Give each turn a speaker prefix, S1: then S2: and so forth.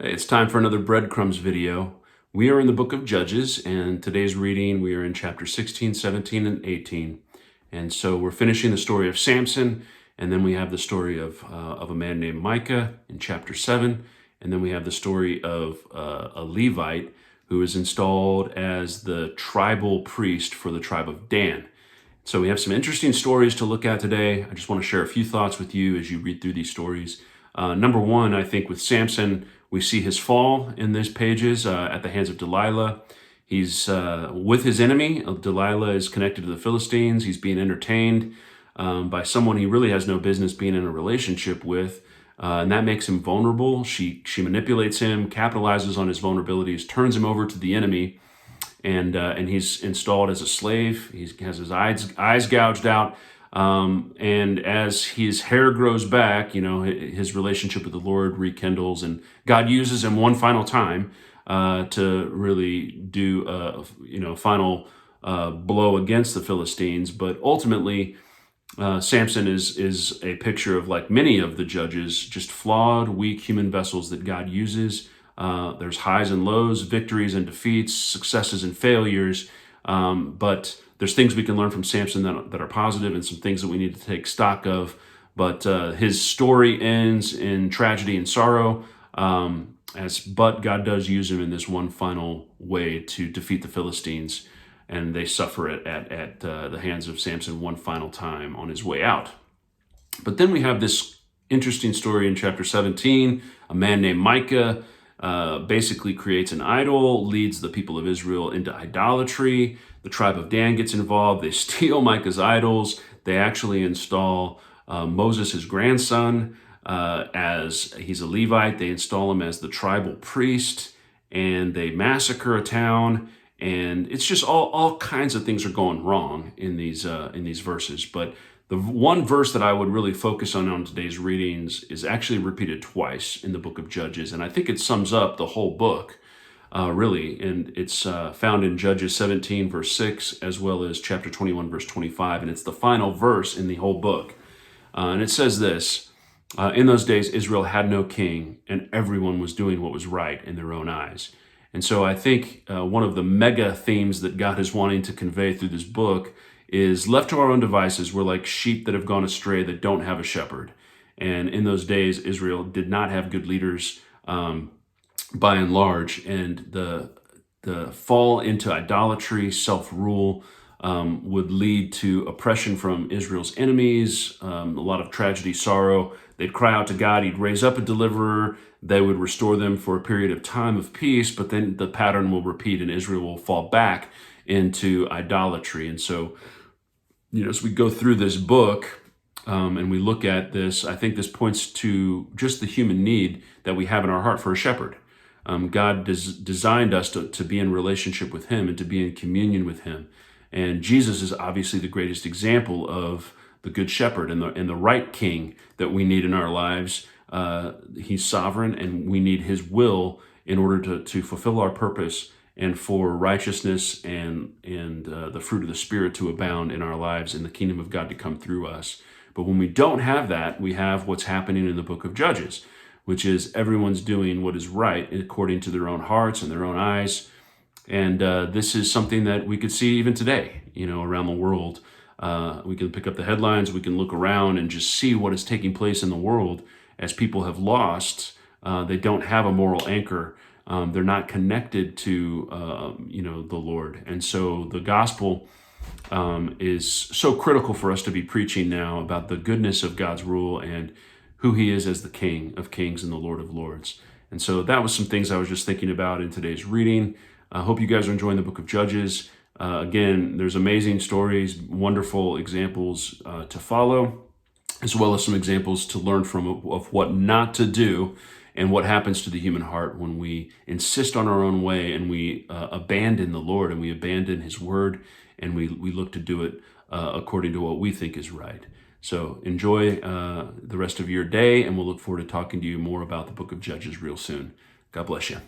S1: Hey, it's time for another breadcrumbs video. We are in the book of Judges, and today's reading, we are in chapter 16, 17, and 18. And so we're finishing the story of Samson, and then we have the story of a man named Micah in chapter 7, and then we have the story of a Levite who is installed as the tribal priest for the tribe of Dan. So we have some interesting stories to look at today. I just want to share a few thoughts with you as you read through these stories. Number one, I think with Samson, we see his fall in these pages at the hands of Delilah. He's with his enemy. Delilah is connected to the Philistines. He's being entertained by someone he really has no business being in a relationship with. And that makes him vulnerable. She manipulates him, capitalizes on his vulnerabilities, turns him over to the enemy, and he's installed as a slave. He has his eyes gouged out. And as his hair grows back, his relationship with the Lord rekindles, and God uses him one final time to really do a final blow against the Philistines. But ultimately, Samson is a picture of, like many of the judges, just flawed, weak human vessels that God uses. There's highs and lows, victories and defeats, successes and failures, but there's things we can learn from Samson that are positive, and some things that we need to take stock of. But his story ends in tragedy and sorrow, but God does use him in this one final way to defeat the Philistines, and they suffer it at the hands of Samson one final time on his way out. But then we have this interesting story in chapter 17. A man named Micah basically creates an idol, leads the people of Israel into idolatry. The tribe of Dan gets involved. They steal Micah's idols. They actually install Moses, his grandson, as he's a Levite. They install him as the tribal priest, and they massacre a town. And it's just all kinds of things are going wrong in these verses. But the one verse that I would really focus on today's readings is actually repeated twice in the book of Judges, and I think it sums up the whole book, really. And it's found in Judges 17, verse 6, as well as chapter 21, verse 25, and it's the final verse in the whole book. And it says this: in those days, Israel had no king, and everyone was doing what was right in their own eyes. And so I think one of the mega themes that God is wanting to convey through this book is, left to our own devices, we're like sheep that have gone astray that don't have a shepherd. And in those days, Israel did not have good leaders by and large, and the fall into idolatry, self-rule, would lead to oppression from Israel's enemies, a lot of tragedy, sorrow. They'd cry out to God. He'd raise up a deliverer. They would restore them for a period of time of peace, but then the pattern will repeat and Israel will fall back into idolatry. And so, as we go through this book and we look at this, I think this points to just the human need that we have in our heart for a shepherd. God designed us to be in relationship with him and to be in communion with him. And Jesus is obviously the greatest example of the good shepherd and the right king that we need in our lives. He's sovereign, and we need his will in order to fulfill our purpose, and for righteousness and the fruit of the Spirit to abound in our lives, and the kingdom of God to come through us. But when we don't have that, we have what's happening in the book of Judges, which is everyone's doing what is right according to their own hearts and their own eyes. And this is something that we could see even today, around the world. We can pick up the headlines, we can look around and just see what is taking place in the world as people have lost. They don't have a moral anchor. They're not connected to, the Lord. And so the gospel is so critical for us to be preaching now about the goodness of God's rule and who he is as the King of Kings and the Lord of Lords. And so that was some things I was just thinking about in today's reading. I hope you guys are enjoying the book of Judges. Again, there's amazing stories, wonderful examples to follow, as well as some examples to learn from of what not to do and what happens to the human heart when we insist on our own way and we abandon the Lord and we abandon his word and we look to do it according to what we think is right. So enjoy the rest of your day, and we'll look forward to talking to you more about the book of Judges real soon. God bless you.